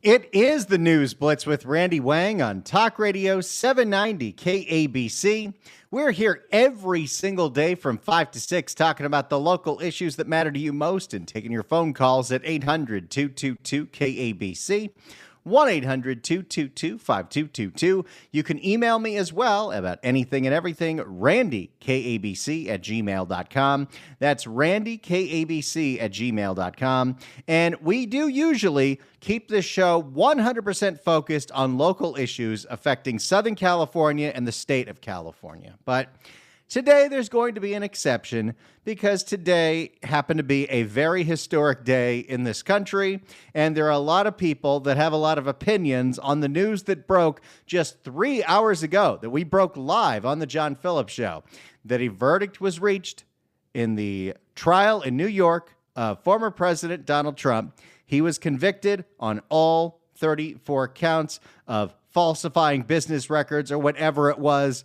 It is the News Blitz with Randy Wang on Talk Radio 790 KABC. We're here every single day from 5 to 6 talking about the local issues that matter to you most and taking your phone calls at 800-222-KABC. 1-800-222-5222. You can email me as well about anything and everything, randykabc@gmail.com. That's randykabc@gmail.com. And we do usually keep this show 100% focused on local issues affecting Southern California and the state of California. But today, there's going to be an exception because today happened to be a very historic day in this country, and there are a lot of people that have a lot of opinions on the news that broke just 3 hours ago, that we broke live on the John Phillips Show, that a verdict was reached in the trial in New York of former President Donald Trump. He was convicted on all 34 counts of falsifying business records or whatever it was.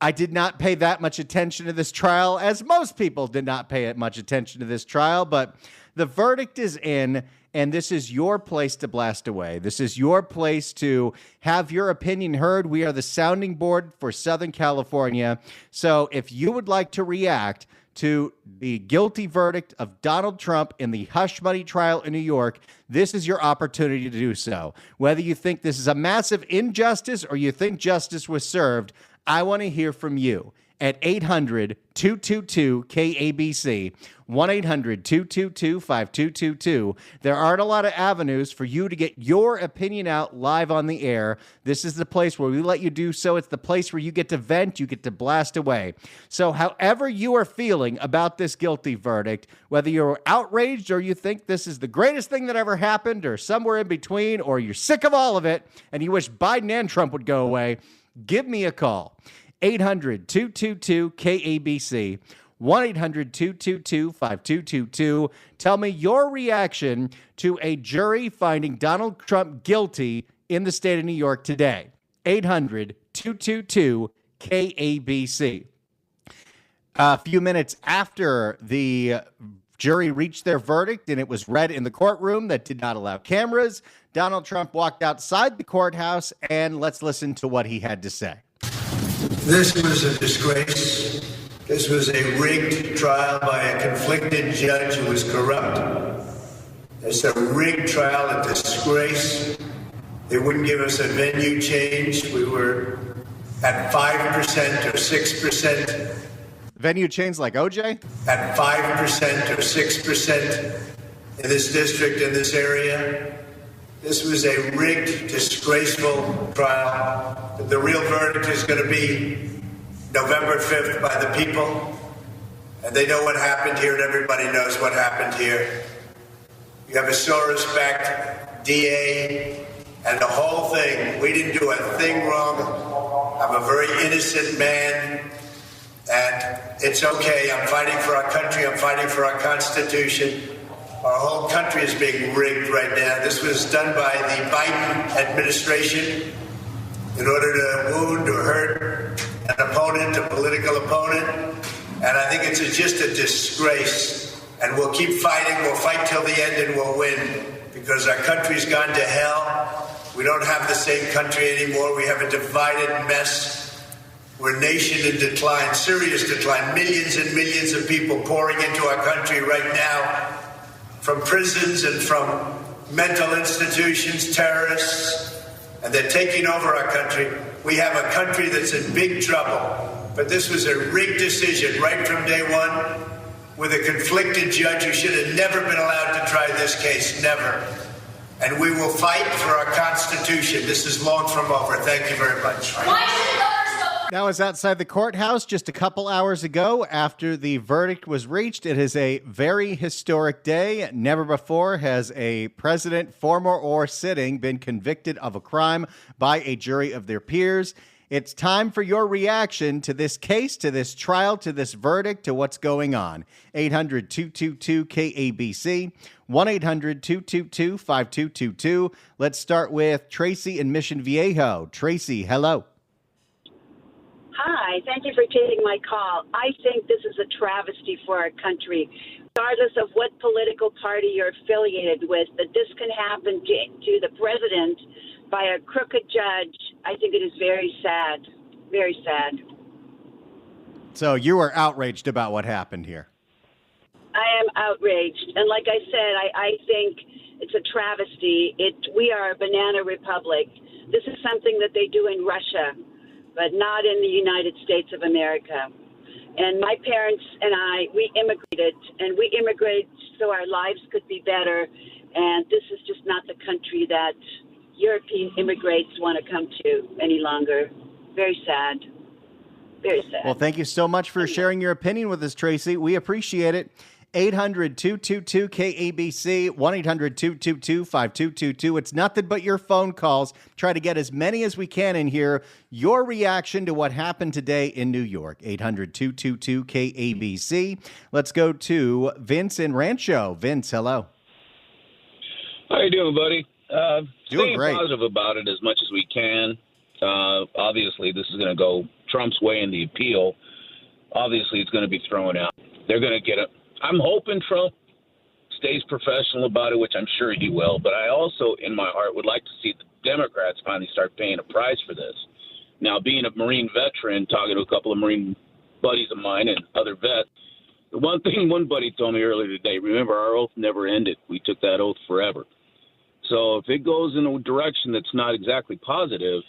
I did not pay that much attention to this trial, as most people did not pay much attention to this trial, but the verdict is in, and this is your place to blast away. This is your place to have your opinion heard. We are the sounding board for Southern California. So if you would like to react to the guilty verdict of Donald Trump in the hush money trial in New York, this is your opportunity to do so. Whether you think this is a massive injustice or you think justice was served, I want to hear from you at 800-222-KABC, 1-800-222-5222. There aren't a lot of avenues for you to get your opinion out live on the air. This is the place where we let you do so. It's the place where you get to vent, you get to blast away. So however you are feeling about this guilty verdict, whether you're outraged or you think this is the greatest thing that ever happened or somewhere in between, or you're sick of all of it and you wish Biden and Trump would go away, give me a call. 800-222-KABC, 1-800-222-5222. Tell me your reaction to a jury finding Donald Trump guilty in the state of New York today. 800-222-KABC. A few minutes after the jury reached their verdict and it was read in the courtroom that did not allow cameras, Donald Trump walked outside the courthouse, and let's listen to what he had to say. This was a disgrace. This was a rigged trial by a conflicted judge who was corrupt. It's a rigged trial, a disgrace. They wouldn't give us a venue change. We were at 5% or 6%. Venue change like OJ? At 5% or 6% in this district, in this area. This was a rigged, disgraceful trial. The real verdict is going to be November 5th by the people. And they know what happened here, and everybody knows what happened here. You have a Soros-backed DA, and the whole thing. We didn't do a thing wrong. I'm a very innocent man, and it's okay. I'm fighting for our country. I'm fighting for our Constitution. Our whole country is being rigged right now. This was done by the Biden administration in order to wound or hurt an opponent, a political opponent. And I think it's just a disgrace. And we'll keep fighting. We'll fight till the end and we'll win, because our country's gone to hell. We don't have the same country anymore. We have a divided mess. We're a nation in decline, serious decline. Millions and millions of people pouring into our country right now, from prisons and from mental institutions, terrorists, and they're taking over our country. We have a country that's in big trouble. But this was a rigged decision right from day one, with a conflicted judge who should have never been allowed to try this case, never. And we will fight for our Constitution. This is long from over. Thank you very much. That was outside the courthouse just a couple hours ago after the verdict was reached. It is a very historic day. Never before has a president, former or sitting, been convicted of a crime by a jury of their peers. It's time for your reaction to this case, to this trial, to this verdict, to what's going on. 800-222-KABC, 1-800-222-5222. Let's start with Tracy in Mission Viejo. Tracy, hello. Hi, thank you for taking my call. I think this is a travesty for our country. Regardless of what political party you're affiliated with, that this can happen to the president by a crooked judge, I think it is very sad. Very sad. So you are outraged about what happened here. I am outraged. And like I said, I think it's a travesty. We are a banana republic. This is something that they do in Russia, but not in the United States of America. And my parents and we immigrated so our lives could be better. And this is just not the country that European immigrants want to come to any longer. Very sad. Very sad. Well, thank you so much for sharing your opinion with us, Tracy. We appreciate it. 800-222-KABC, 1-800-222-5222. It's nothing but your phone calls. Try to get as many as we can in here. Your reaction to what happened today in New York. 800-222-KABC. Let's go to Vince in Rancho. Vince, hello. How you doing, buddy? Doing staying great. Positive about it as much as we can. Obviously, this is going to go Trump's way in the appeal. Obviously, it's going to be thrown out. They're going to get it. I'm hoping Trump stays professional about it, which I'm sure he will. But I also, in my heart, would like to see the Democrats finally start paying a price for this. Now, being a Marine veteran, talking to a couple of Marine buddies of mine and other vets, the one thing one buddy told me earlier today, remember, our oath never ended. We took that oath forever. So if it goes in a direction that's not exactly positive,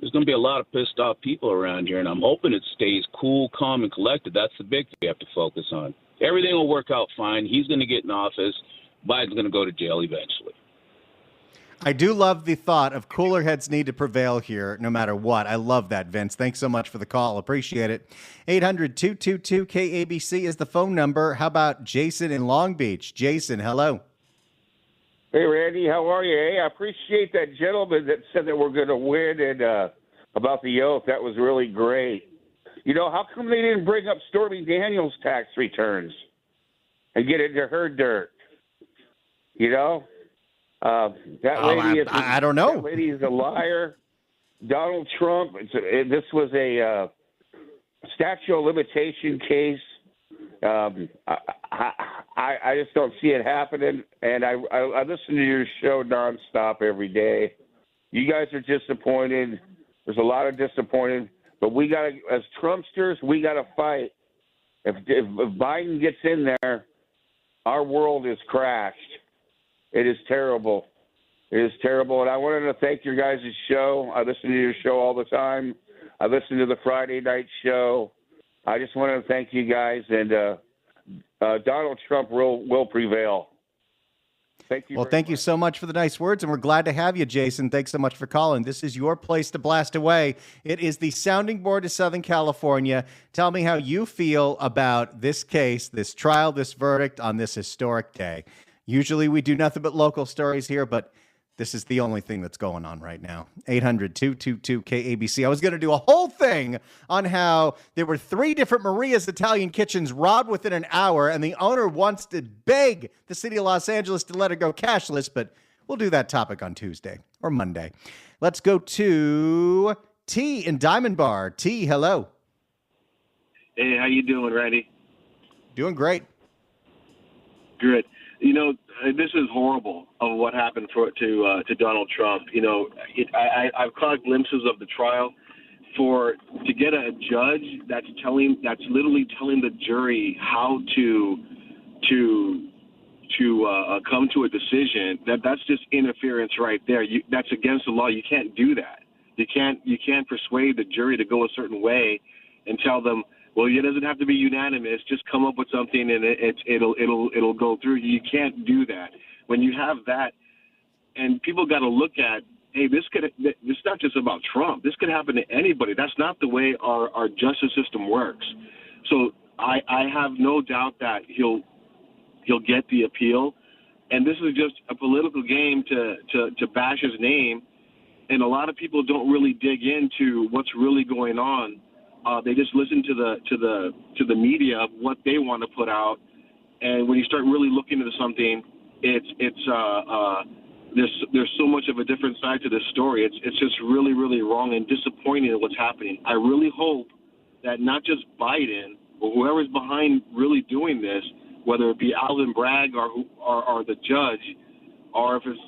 there's going to be a lot of pissed off people around here, and I'm hoping it stays cool, calm, and collected. That's the big thing we have to focus on. Everything will work out fine. He's going to get in office. Biden's going to go to jail eventually. I do love the thought of cooler heads need to prevail here no matter what. I love that, Vince. Thanks so much for the call. Appreciate it. 800-222-KABC is the phone number. How about Jason in Long Beach? Jason, hello. Hey, Randy, how are you? Hey, I appreciate that gentleman that said that we're going to win and about the oath. That was really great. You know, how come they didn't bring up Stormy Daniels' tax returns and get into her dirt? You know? That lady I don't know. That lady is a liar. Donald Trump, this was a statute of limitation case. I just don't see it happening, and I listen to your show nonstop every day. You guys are disappointed. There's a lot of disappointed, but we got to, as Trumpsters, we got to fight. If Biden gets in there, our world is crashed. It is terrible. It is terrible, and I wanted to thank your guys' show. I listen to your show all the time. I listen to the Friday night show. I just wanted to thank you guys, and Donald Trump will prevail. Thank you. Well, thank you so much for the nice words, and we're glad to have you, Jason. Thanks so much for calling. This is your place to blast away. It is the Sounding Board of Southern California. Tell me how you feel about this case, this trial, this verdict on this historic day. Usually we do nothing but local stories here, but this is the only thing that's going on right now. 800-222-KABC. I was going to do a whole thing on how there were 3 different Maria's Italian kitchens robbed within an hour, and the owner wants to beg the city of Los Angeles to let her go cashless, but we'll do that topic on Tuesday or Monday. Let's go to T in Diamond Bar. T, hello. Hey, how you doing, Randy? Doing great. Good. You know, this is horrible of what happened to Donald Trump. You know, I've caught glimpses of the trial. To get a judge that's literally telling the jury how to come to a decision. That's just interference right there. That's against the law. You can't do that. You can't persuade the jury to go a certain way and tell them, well, it doesn't have to be unanimous. Just come up with something, and it'll go through. You can't do that. When you have that, and people got to look at, hey, this is not just about Trump. This could happen to anybody. That's not the way our justice system works. So I have no doubt that he'll get the appeal, and this is just a political game to bash his name. And a lot of people don't really dig into what's really going on. They just listen to the media of what they want to put out, and when you start really looking into something, there's so much of a different side to this story. It's just really, really wrong and disappointing at what's happening. I really hope that not just Biden, but whoever's behind really doing this, whether it be Alvin Bragg or the judge, or if it's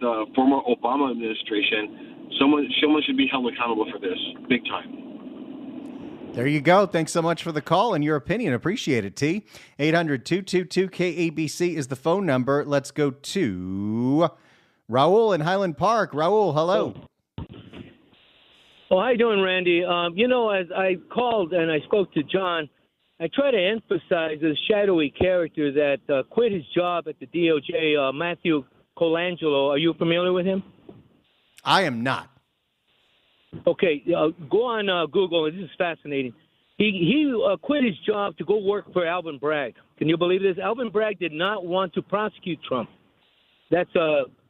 the former Obama administration, someone should be held accountable for this, big time. There you go. Thanks so much for the call and your opinion. Appreciate it, T. 800-222-KABC is the phone number. Let's go to Raul in Highland Park. Raul, hello. Oh, how you doing, Randy? As I called and I spoke to John, I try to emphasize the shadowy character that quit his job at the DOJ, Matthew Colangelo. Are you familiar with him? I am not. Okay, go on Google. This is fascinating. He quit his job to go work for Alvin Bragg. Can you believe this? Alvin Bragg did not want to prosecute Trump. That's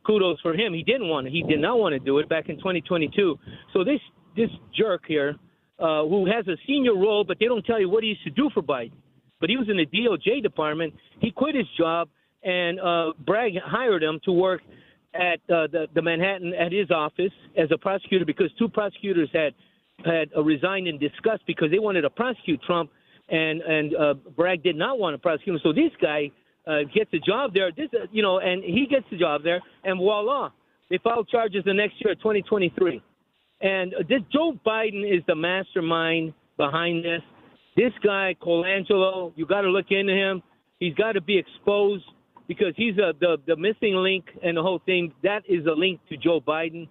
kudos for him. He did not want to do it back in 2022. So this jerk here, who has a senior role, but they don't tell you what he used to do for Biden. But he was in the DOJ department. He quit his job, and Bragg hired him to work at the Manhattan at his office as a prosecutor because two prosecutors had resigned in disgust because they wanted to prosecute Trump, and Bragg did not want to prosecute him. So this guy gets a job there. And he gets the job there, and voila, they filed charges the next year, 2023. And this Joe Biden is the mastermind behind this. This guy Colangelo, you got to look into him. He's got to be exposed, because he's the missing link and the whole thing. That is a link to Joe Biden.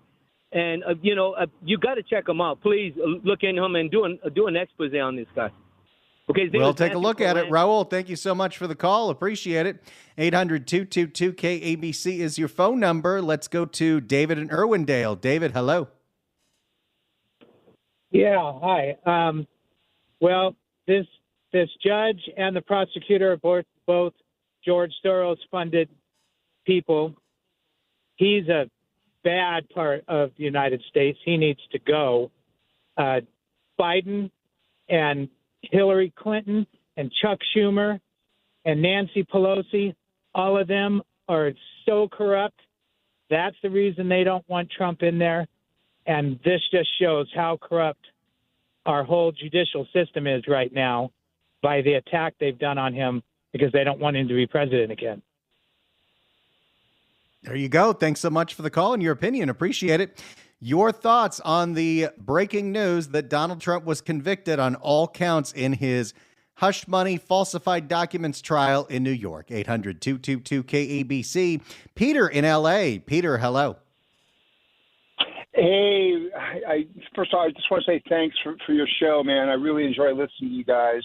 And, you got to check him out. Please look into him and do an expose on this guy. Okay, we'll take a look at it. Raul, thank you so much for the call. Appreciate it. 800-222-KABC is your phone number. Let's go to David in Irwindale. David, hello. Yeah, hi. Well, this judge and the prosecutor are both George Soros-funded people. He's a bad part of the United States. He needs to go. Biden and Hillary Clinton and Chuck Schumer and Nancy Pelosi, all of them are so corrupt. That's the reason they don't want Trump in there. And this just shows how corrupt our whole judicial system is right now by the attack they've done on him, because they don't want him to be president again. There you go. Thanks so much for the call and your opinion. Appreciate it. Your thoughts on the breaking news that Donald Trump was convicted on all counts in his hush money falsified documents trial in New York. 800-222-KABC. Peter in L.A. Peter, hello. Hey, first of all, I just want to say thanks for your show, man. I really enjoy listening to you guys.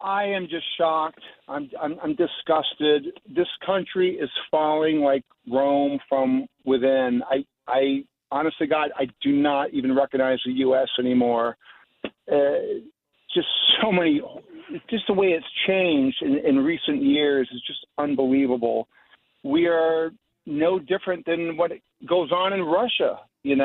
I am just shocked. I'm disgusted. This country is falling like Rome from within. I honestly, God, I do not even recognize the U.S. anymore. Just so many, just the way it's changed in recent years is just unbelievable. We are no different than what goes on in Russia, and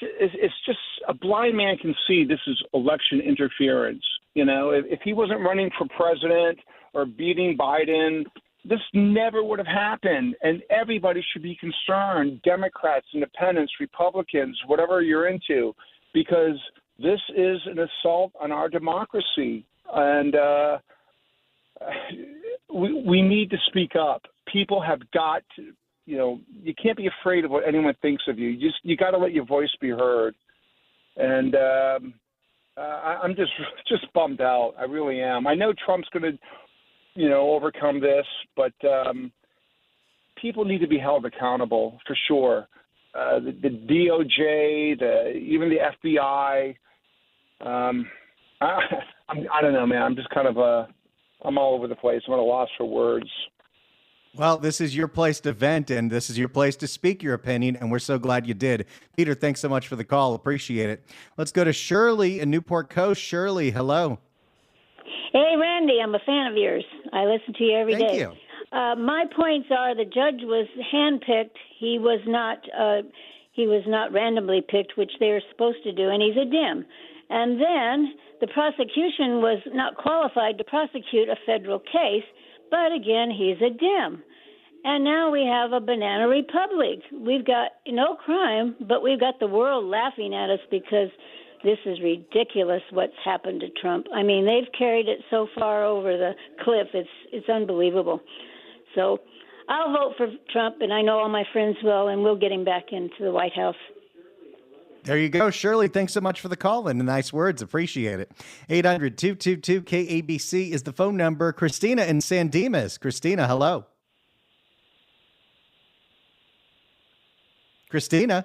it's just a blind man can see this is election interference. If he wasn't running for president or beating Biden, this never would have happened. And everybody should be concerned, Democrats, independents, Republicans, whatever you're into, because this is an assault on our democracy. And we need to speak up. People have got to, you can't be afraid of what anyone thinks of you. You got to let your voice be heard. And I'm just bummed out. I really am. I know Trump's going to, overcome this, but people need to be held accountable for sure. The DOJ, even the FBI. I don't know, man. I'm just kind of I'm all over the place. I'm at a loss for words. Well, this is your place to vent, and this is your place to speak your opinion, and we're so glad you did. Peter, thanks so much for the call. Appreciate it. Let's go to Shirley in Newport Coast. Shirley, hello. Hey, Randy, I'm a fan of yours. I listen to you every day. Thank you. My points are the judge was handpicked. He was not randomly picked, which they were supposed to do, and he's a dim. And then the prosecution was not qualified to prosecute a federal case, but again, he's a dim. And now we have a banana republic. We've got no crime, but we've got the world laughing at us because this is ridiculous what's happened to Trump. I mean, they've carried it so far over the cliff. It's unbelievable. So I'll vote for Trump, and I know all my friends will, and we'll get him back into the White House. There you go. Shirley, thanks so much for the call and the nice words. Appreciate it. 800-222-KABC is the phone number. Christina in San Dimas. Christina, hello. Christina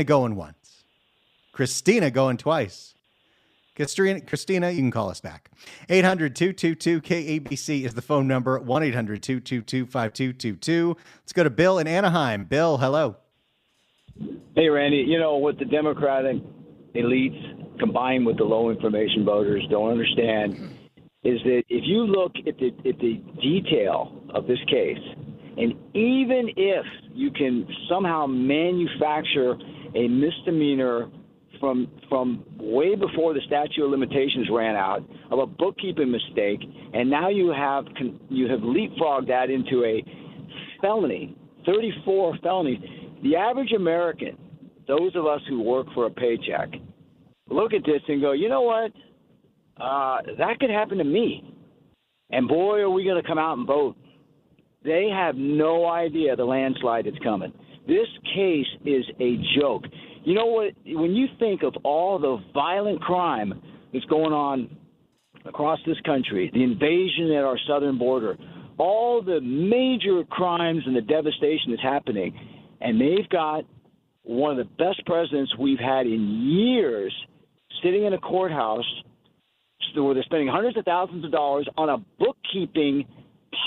going once. Christina going twice. Christina, you can call us back. 800-222-KABC is the phone number. 1-800-222-5222. Let's go to Bill in Anaheim. Bill, hello. Hey, Randy, you know what the Democratic elites combined with the low information voters don't understand is that if you look at the detail of this case, and even if you can somehow manufacture a misdemeanor from way before the statute of limitations ran out of a bookkeeping mistake, and now you have leapfrogged that into a felony, 34 felonies. The average American, those of us who work for a paycheck, look at this and go, you know what? That could happen to me. And boy, are we going to come out and vote. They have no idea the landslide that's coming. This case is a joke. You know what? When you think of all the violent crime that's going on across this country, the invasion at our southern border, all the major crimes and the devastation that's happening, and they've got one of the best presidents we've had in years sitting in a courthouse where they're spending hundreds of thousands of dollars on a bookkeeping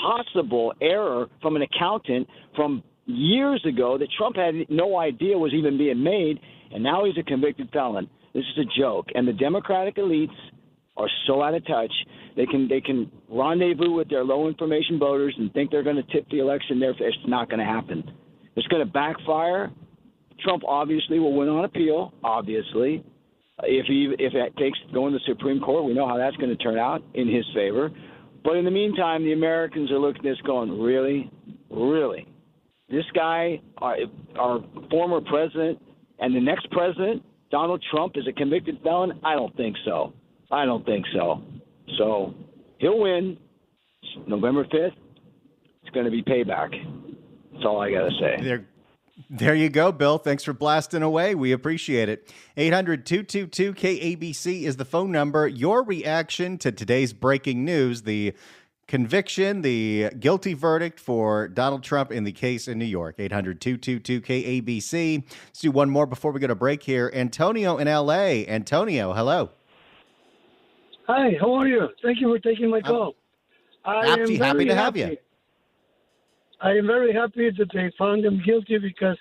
possible error from an accountant from years ago that Trump had no idea was even being made, and now he's a convicted felon. This is a joke. And the Democratic elites are so out of touch. They can rendezvous with their low information voters and think they're going to tip the election there. It's not going to happen. It's going to backfire. Trump obviously will win on appeal, obviously. If it takes going to the Supreme Court, we know how that's going to turn out in his favor. But in the meantime, the Americans are looking at this going, really? Really? This guy, our former president, and the next president, Donald Trump, is a convicted felon? I don't think so. So he'll win November 5th. It's going to be payback. That's all I got to say. There you go, Bill. Thanks for blasting away. We appreciate it. 800-222-KABC is the phone number. Your reaction to today's breaking news, the conviction, the guilty verdict for Donald Trump in the case in New York. 800-222-KABC. Let's do one more before we go to break here. Antonio in L.A. Antonio, hello. Hi, how are you? Thank you for taking my call. Happy to have you. I am very happy that they found him guilty because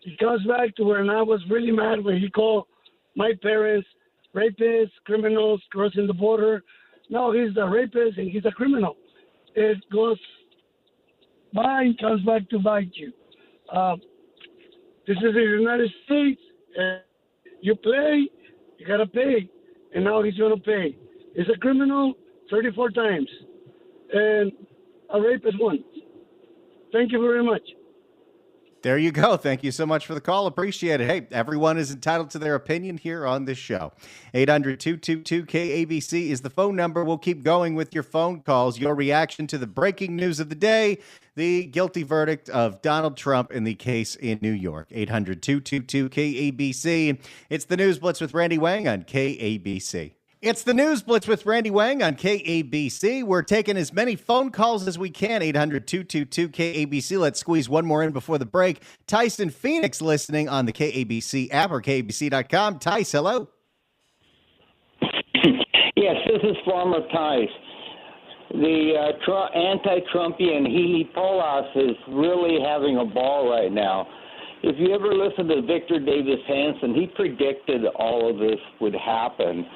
it goes back to when I was really mad when he called my parents rapists, criminals, crossing the border. No, he's a rapist and he's a criminal. It goes by and comes back to bite you. This is the United States. You play, you got to pay. And now he's going to pay. He's a criminal 34 times and a rapist once. Thank you very much. There you go. Thank you so much for the call. Appreciate it. Hey, everyone is entitled to their opinion here on this show. 800-222-KABC is the phone number. We'll keep going with your phone calls, your reaction to the breaking news of the day, the guilty verdict of Donald Trump in the case in New York. 800-222-KABC. It's the News Blitz with Randy Wang on KABC. It's the News Blitz with Randy Wang on KABC. We're taking as many phone calls as we can. 800-222-KABC. Let's squeeze one more in before the break. Tyson Phoenix listening on the KABC app or KABC.com. Tice, hello. Yes, this is Farmer Tice. The anti-Trumpian Healy Polas is really having a ball right now. If you ever listen to Victor Davis Hanson, he predicted all of this would happen.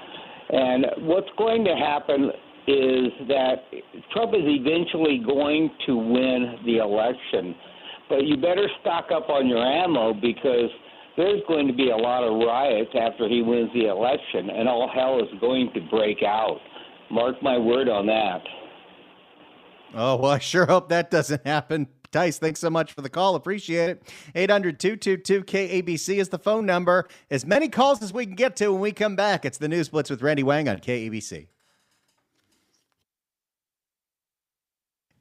And what's going to happen is that Trump is eventually going to win the election. But you better stock up on your ammo because there's going to be a lot of riots after he wins the election, and all hell is going to break out. Mark my word on that. Oh, well, I sure hope that doesn't happen. Tice, thanks so much for the call. Appreciate it. 800-222-KABC is the phone number. As many calls as we can get to when we come back. It's the News Blitz with Randy Wang on KABC.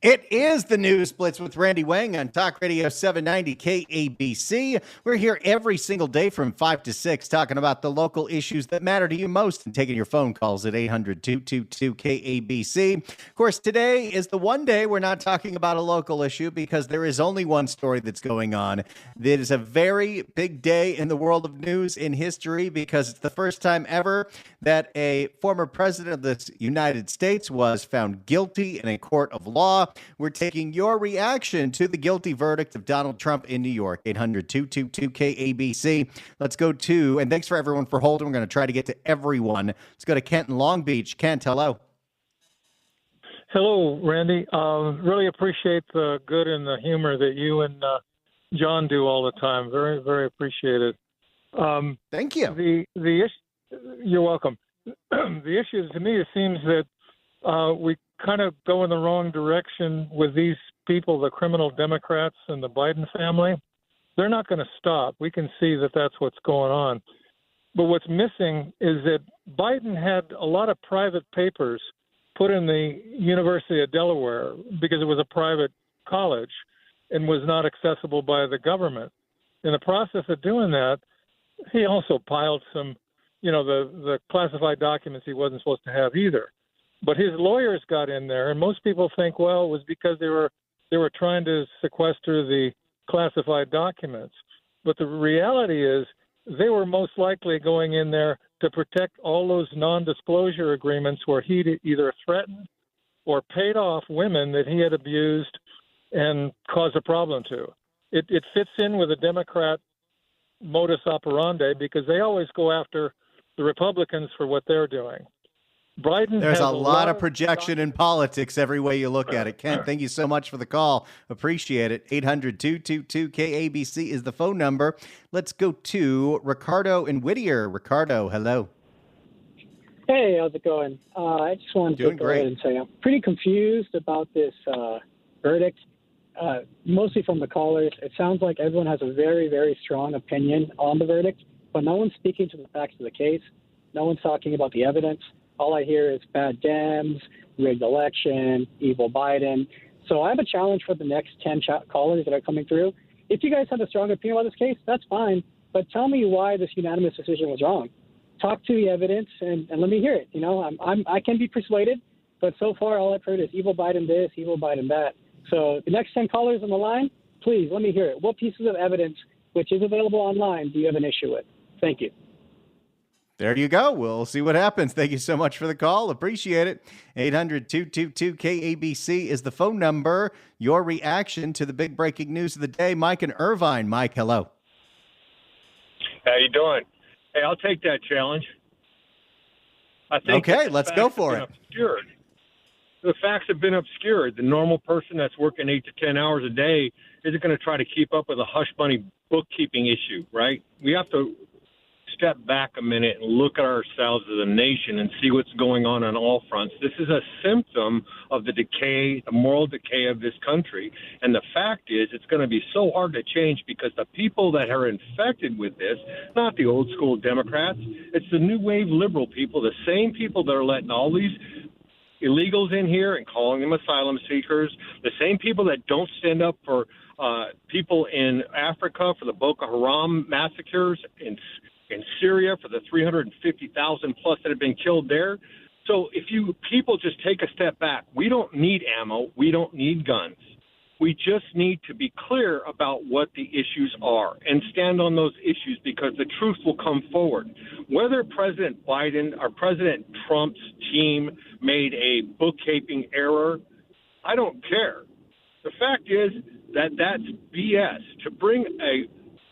It is the News Blitz with Randy Wang on Talk Radio 790 KABC. We're here every single day from 5 to 6 talking about the local issues that matter to you most and taking your phone calls at 800-222-KABC. Of course, today is the one day we're not talking about a local issue because there is only one story that's going on. It is a very big day in the world of news in history because it's the first time ever that a former president of the United States was found guilty in a court of law. We're taking your reaction to the guilty verdict of Donald Trump in New York. 800-222-KABC. Let's go to, and thanks for everyone for holding. We're going to try to get to everyone. Let's go to Kent in Long Beach. Kent, hello. Hello, Randy. Really appreciate the good and the humor that you and John do all the time. Very, very appreciated. Thank you. The issue, you're welcome. The issue to me, it seems that we kind of go in the wrong direction with these people, the criminal Democrats and the Biden family. They're not going to stop. We can see that that's what's going on. But what's missing is that Biden had a lot of private papers put in the University of Delaware because it was a private college and was not accessible by the government. In the process of doing that, he also piled some, the classified documents he wasn't supposed to have either. But his lawyers got in there, and most people think, well, it was because they were trying to sequester the classified documents. But the reality is they were most likely going in there to protect all those non-disclosure agreements where he'd either threatened or paid off women that he had abused and caused a problem to. It fits in with a Democrat modus operandi because they always go after the Republicans for what they're doing. Biden There's a lot of projection in politics every way you look at it. Kent, thank you so much for the call. Appreciate it. 800-222-KABC is the phone number. Let's go to Ricardo in Whittier. Ricardo, hello. Hey, how's it going? I just wanted to go ahead and say I'm pretty confused about this verdict, mostly from the callers. It sounds like everyone has a very, very strong opinion on the verdict, but no one's speaking to the facts of the case. No one's talking about the evidence. All I hear is bad Dems, rigged election, evil Biden. So I have a challenge for the next 10 callers that are coming through. If you guys have a strong opinion about this case, that's fine. But tell me why this unanimous decision was wrong. Talk to the evidence and let me hear it. I can be persuaded, but so far all I've heard is evil Biden this, evil Biden that. So the next 10 callers on the line, please let me hear it. What pieces of evidence, which is available online, do you have an issue with? Thank you. There you go. We'll see what happens. Thank you so much for the call. Appreciate it. 800-222-KABC is the phone number. Your reaction to the big breaking news of the day. Mike in Irvine. Mike, hello. How you doing? Hey, I'll take that challenge. I think okay, let's go for it. Obscured. The facts have been obscured. The normal person that's working 8 to 10 hours a day isn't going to try to keep up with a hush money bookkeeping issue, right? We have to step back a minute and look at ourselves as a nation and see what's going on all fronts. This is a symptom of the decay, the moral decay of this country. And the fact is, it's going to be so hard to change because the people that are infected with this, not the old school Democrats, it's the new wave liberal people, the same people that are letting all these illegals in here and calling them asylum seekers, the same people that don't stand up for people in Africa for the Boko Haram massacres, in Syria for the 350,000 plus that have been killed there. So if you people just take a step back, we don't need ammo. We don't need guns. We just need to be clear about what the issues are and stand on those issues because the truth will come forward. Whether President Biden or President Trump's team made a bookkeeping error, I don't care. The fact is that that's BS. To bring a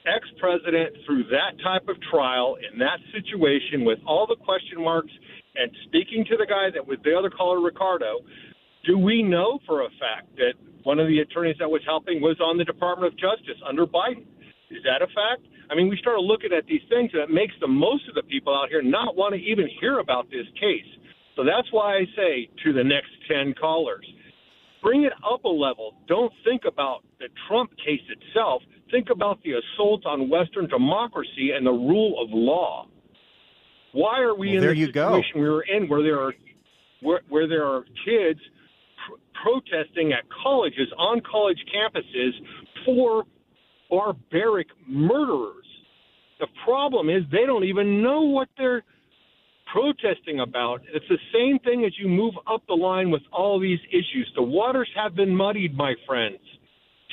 ex-president through that type of trial in that situation with all the question marks and speaking to the guy that was the other caller, Ricardo, do we know for a fact that one of the attorneys that was helping was on the Department of Justice under Biden? Is that a fact? I mean, we started looking at these things and it makes the most of the people out here not want to even hear about this case. So that's why I say to the next 10 callers, Bring it up a level. Don't think about the Trump case itself. Think about the assault on Western democracy and the rule of law. Why are we in the situation we were in where there are kids protesting at colleges, on college campuses, for barbaric murderers? The problem is they don't even know what they're protesting about. It's the same thing as you move up the line with all these issues. The waters have been muddied, my friends.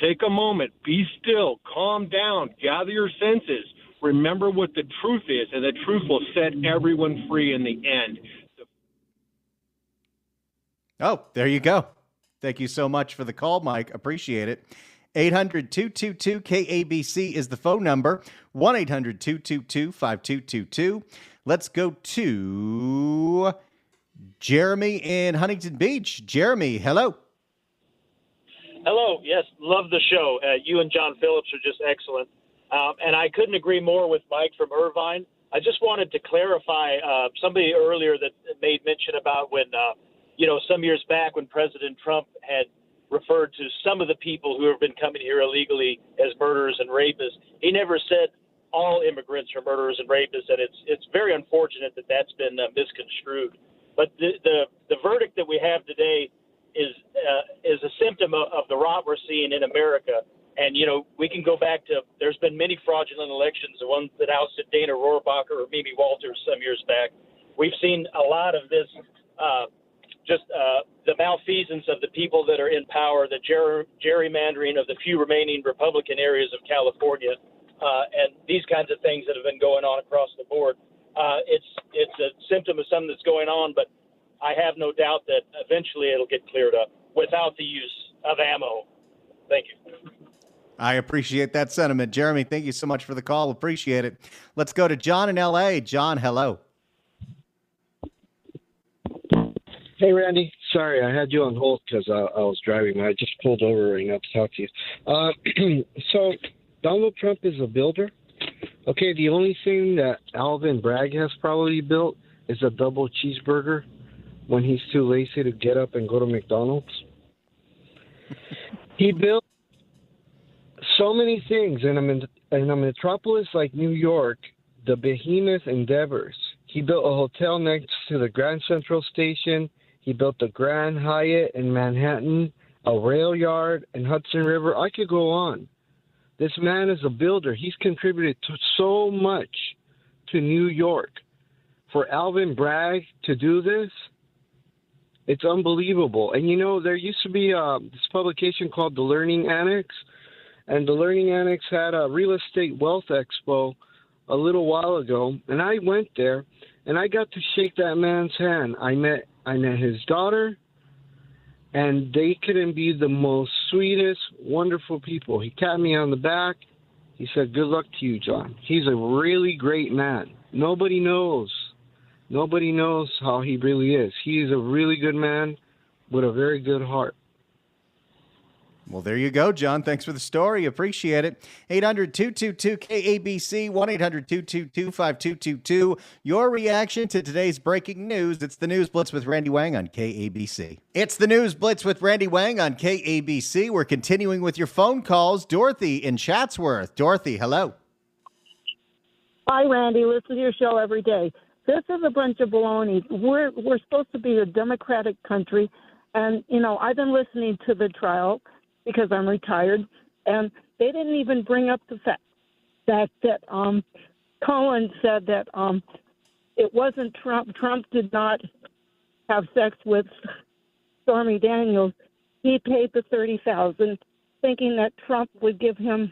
Take a moment, be still, calm down, gather your senses. Remember what the truth is, and the truth will set everyone free in the end. Oh, there you go. Thank you so much for the call, Mike. Appreciate it. 800-222-KABC is the phone number. 1-800-222-5222. Let's go to Jeremy in Huntington Beach. Jeremy, hello. Hello. Yes, love the show. You and John Phillips are just excellent. And I couldn't agree more with Mike from Irvine. I just wanted to clarify somebody earlier that made mention about when, some years back when President Trump had referred to some of the people who have been coming here illegally as murderers and rapists. He never said all immigrants are murderers and rapists, and it's very unfortunate that that's been misconstrued. But the verdict that we have today is a symptom of the rot we're seeing in America. And, we can go back to, there's been many fraudulent elections, the one that ousted Dana Rohrabacher or Mimi Walters some years back. We've seen a lot of this, the malfeasance of the people that are in power, the gerrymandering of the few remaining Republican areas of California, and these kinds of things that have been going on across the board. It's a symptom of something that's going on, but I have no doubt that eventually it'll get cleared up without the use of ammo. Thank you. I appreciate that sentiment. Jeremy, thank you so much for the call. Appreciate it. Let's go to John in L.A. John, hello. Hey, Randy. Sorry, I had you on hold because I was driving. I just pulled over right now to talk to you. So Donald Trump is a builder. Okay, the only thing that Alvin Bragg has probably built is a double cheeseburger when he's too lazy to get up and go to McDonald's. He built so many things in a metropolis like New York, the behemoth endeavors. He built a hotel next to the Grand Central Station. He built the Grand Hyatt in Manhattan, a rail yard in Hudson River. I could go on. This man is a builder. He's contributed to so much to New York. For Alvin Bragg to do this, it's unbelievable. And, there used to be this publication called The Learning Annex, and The Learning Annex had a real estate wealth expo a little while ago, and I went there, and I got to shake that man's hand. I met his daughter, and they couldn't be the most sweetest, wonderful people. He tapped me on the back. He said, "Good luck to you, John." He's a really great man. Nobody knows how he really is. He is a really good man with a very good heart. Well, there you go, John. Thanks for the story. Appreciate it. 800-222-KABC, 1-800-222-5222. Your reaction to today's breaking news. It's the News Blitz with Randy Wang on KABC. It's the News Blitz with Randy Wang on KABC. We're continuing with your phone calls. Dorothy in Chatsworth. Dorothy, hello. Hi, Randy. Listen to your show every day. This is a bunch of baloney. We're supposed to be a democratic country, and, I've been listening to the trial because I'm retired, and they didn't even bring up the fact that Cohen said that it wasn't Trump. Trump did not have sex with Stormy Daniels. He paid the $30,000, thinking that Trump would give him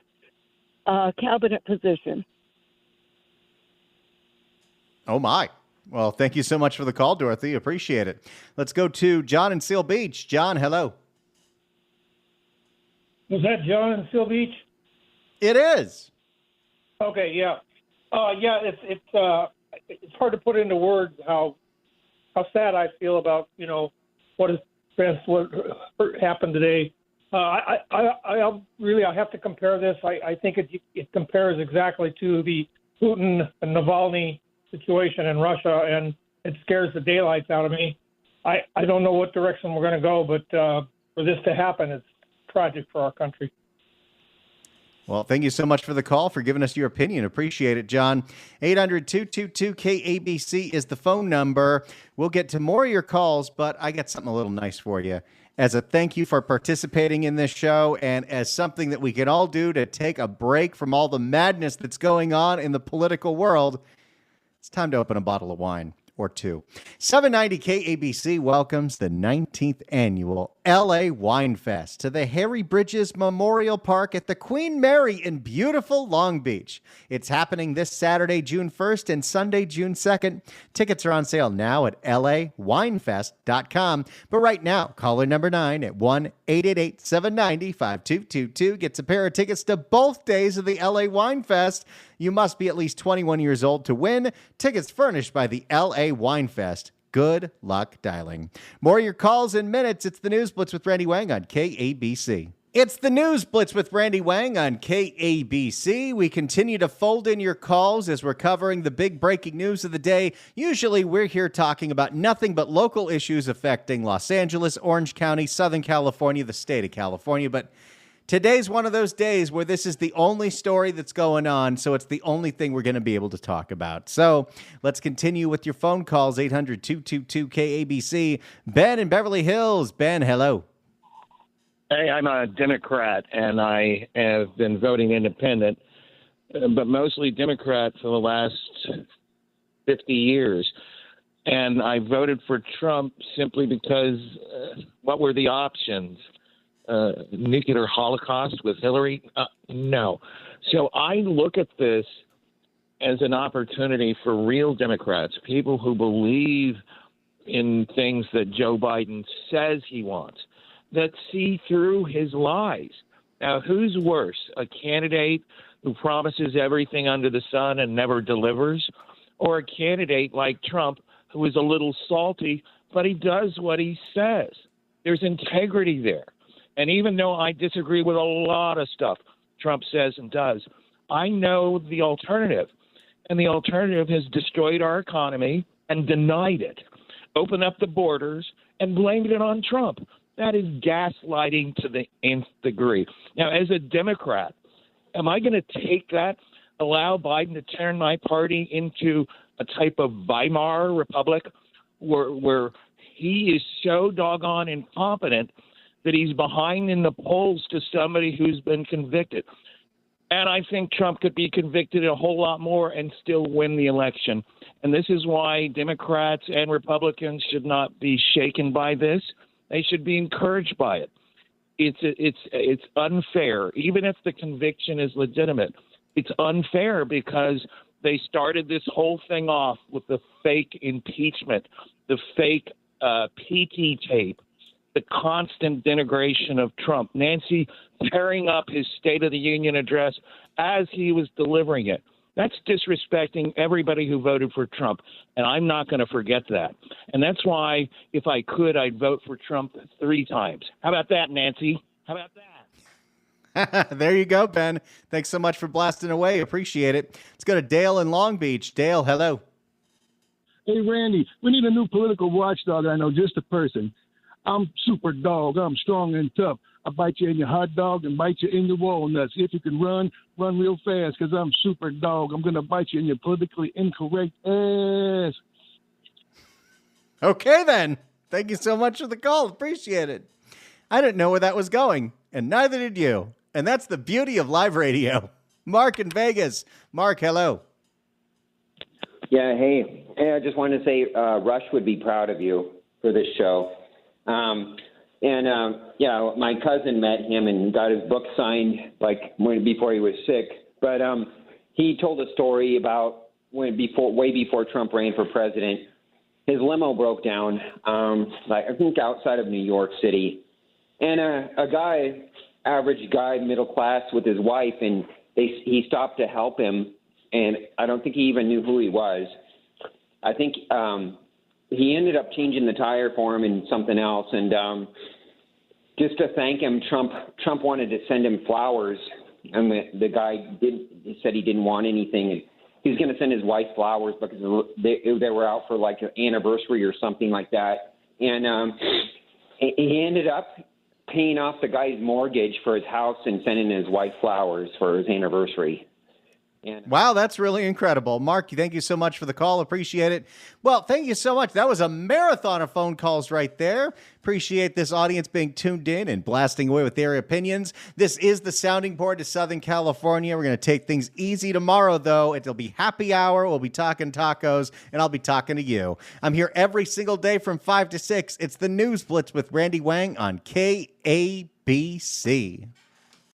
a cabinet position. Oh, my. Well, thank you so much for the call, Dorothy. Appreciate it. Let's go to John in Seal Beach. John, hello. Was that John in Seal Beach? It is. Okay, yeah. It's hard to put into words how sad I feel about, what happened today. I have to compare this. I think it compares exactly to the Putin and Navalny situation in Russia, and it scares the daylights out of me. I don't know what direction we're going to go, but for this to happen is tragic for our country. Well, thank you so much for the call, for giving us your opinion. Appreciate it, John. 800-222-KABC is the phone number. We'll get to more of your calls, but I got something a little nice for you. As a thank you for participating in this show, and as something that we can all do to take a break from all the madness that's going on in the political world, it's time to open a bottle of wine or two. 790 KABC welcomes the 19th annual LA Wine Fest to the Harry Bridges Memorial Park at the Queen Mary in beautiful Long Beach. It's happening this Saturday, June 1st and Sunday, June 2nd. Tickets are on sale now at lawinefest.com. But right now, caller number 9 at 1-888-790-5222 gets a pair of tickets to both days of the LA Wine Fest. You must be at least 21 years old to win. Tickets furnished by the LA Wine Fest. Good luck dialing. More of your calls in minutes. It's the News Blitz with Randy Wang on KABC. It's the News Blitz with Randy Wang on KABC. We continue to fold in your calls as we're covering the big breaking news of the day. Usually we're here talking about nothing but local issues affecting Los Angeles, Orange County, Southern California, the state of California. But today's one of those days where this is the only story that's going on, so it's the only thing we're going to be able to talk about. So let's continue with your phone calls, 800-222-KABC. Ben in Beverly Hills. Ben, hello. Hey, I'm a Democrat, and I have been voting independent, but mostly Democrat for the last 50 years. And I voted for Trump simply because what were the options? Nuclear holocaust with Hillary? No. So I look at this as an opportunity for real Democrats, people who believe in things that Joe Biden says he wants, that see through his lies. Now, who's worse, a candidate who promises everything under the sun and never delivers, or a candidate like Trump who is a little salty, but he does what he says? There's integrity there. And even though I disagree with a lot of stuff Trump says and does, I know the alternative. And the alternative has destroyed our economy and denied it, opened up the borders and blamed it on Trump. That is gaslighting to the nth degree. Now, as a Democrat, am I going to take that, allow Biden to turn my party into a type of Weimar Republic where he is so doggone incompetent that he's behind in the polls to somebody who's been convicted? And I think Trump could be convicted a whole lot more and still win the election. And this is why Democrats and Republicans should not be shaken by this. They should be encouraged by it. It's unfair, even if the conviction is legitimate. It's unfair because they started this whole thing off with the fake impeachment, the fake PT tape, the constant denigration of Trump, Nancy tearing up his State of the Union address as he was delivering it. That's disrespecting everybody who voted for Trump, and I'm not going to forget that. And that's why, if I could, I'd vote for Trump 3 times. How about that, Nancy? How about that? There you go, Ben. Thanks so much for blasting away. Appreciate it. Let's go to Dale in Long Beach. Dale, hello. Hey, Randy, we need a new political watchdog. I know, just a person. I'm super dog. I'm strong and tough. I bite you in your hot dog and bite you in your walnuts. If you can run real fast, because I'm super dog. I'm going to bite you in your politically incorrect ass. Okay, then. Thank you so much for the call. Appreciate it. I didn't know where that was going, and neither did you. And that's the beauty of live radio. Mark in Vegas. Mark, hello. Yeah, hey, I just wanted to say Rush would be proud of you for this show. Yeah, my cousin met him and got his book signed before he was sick. But he told a story about way before Trump ran for president. His limo broke down, I think outside of New York City, and a guy, average guy, middle class, with his wife, and he stopped to help him, and I don't think he even knew who he was. I think he ended up changing the tire for him and something else. And just to thank him, Trump wanted to send him flowers. And the guy said he didn't want anything. He was going to send his wife flowers because they were out for like an anniversary or something like that. And he ended up paying off the guy's mortgage for his house and sending his wife flowers for his anniversary. And wow, that's really incredible. Mark, thank you so much for the call. Appreciate it. Well, thank you so much. That was a marathon of phone calls right there. Appreciate this audience being tuned in and blasting away with their opinions. This is the sounding board to Southern California. We're going to take things easy tomorrow, though. It'll be happy hour. We'll be talking tacos, and I'll be talking to you. I'm here every single day from 5 to 6. It's the News Blitz with Randy Wang on KABC.